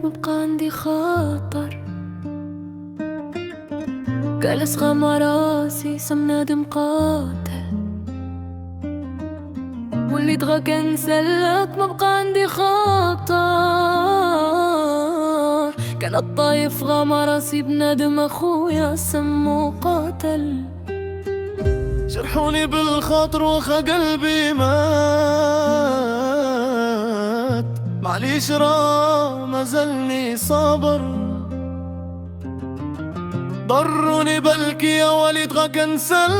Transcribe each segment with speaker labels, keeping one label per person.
Speaker 1: مبقى عندي خاطر. جالس غمى راسي سم نادم قاتل، واللي دغا كنسلك مبقى عندي خاطر. كان الطايف غمى راسي بندم اخويا سمو قاتل.
Speaker 2: جرحوني بالخاطر وخا قلبي مات، معليش راه مازلني صابر. ضروني بلكي يا وليد غا كنسلك،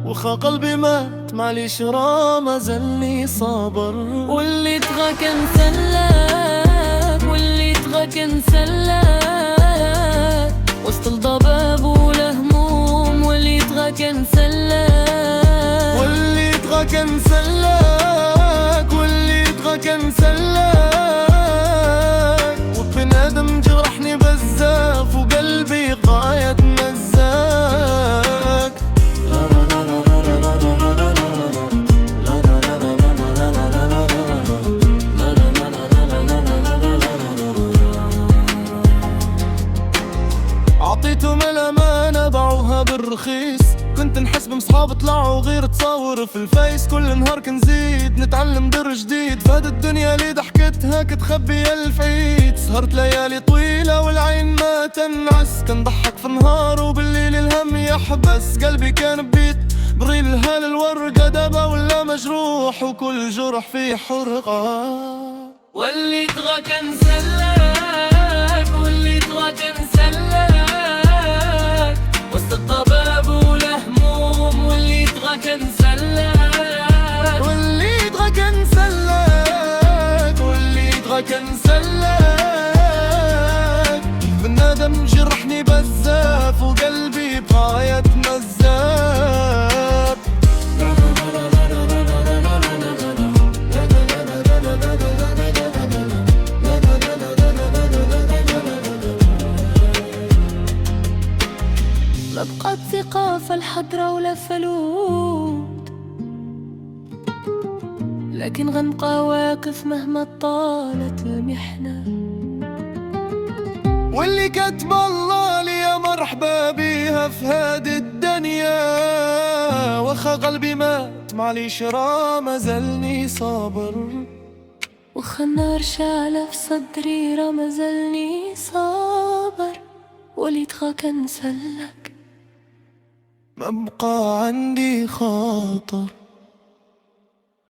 Speaker 2: وخا قلبي مات معليش راه مازلني صابر.
Speaker 1: واللي تغا كنسلك، واللي تغا كنسلك وسط الضباب والهموم. واللي تغا كنسلك،
Speaker 2: واللي تغا كنسلك، واللي تغا كنسلك. وبنادم جرحني بزاف وقلبي غاية نزاك. عطيتهم الأمانة باعوها بالرخيص، كنت نحس بمصحاب طلعوا غير تصاور في الفيس. كل نهار كنزيد نتعلم در جديد، فهاد الدنيا اللي ضحكتها كتخبي ألف عيد. سهرت ليالي طويلة والعين ما تنعس، كنضحك في النهار وبالليل الهم يحبس. قلبي كان بيت بريل هال الورقة دابا ولا مجروح، وكل جرح فيه حرقة.
Speaker 1: واللي تغا كنسلك، واللي تغا كنسلك وسط الضباب والهموم. واللي تغا كنسلك،
Speaker 2: واللي تغا كنسلك، واللي تغا كنسلك. بالندم جرحني بزاف وقلبي بغاية مزاف.
Speaker 1: ما بقات ثقة في الحضرة ولا فلوت، لكن غنبقى واقف مهما طالت المحنة.
Speaker 2: واللي كتب الله لي مرحبا بيها في هذه الدنيا، وخا قلبي مات معليش راه مازلني صابر.
Speaker 1: وخا النار شعلة في صدري راه مازلني صابر. واللي تغا كنسلك
Speaker 2: ما بقى عندي خاطر.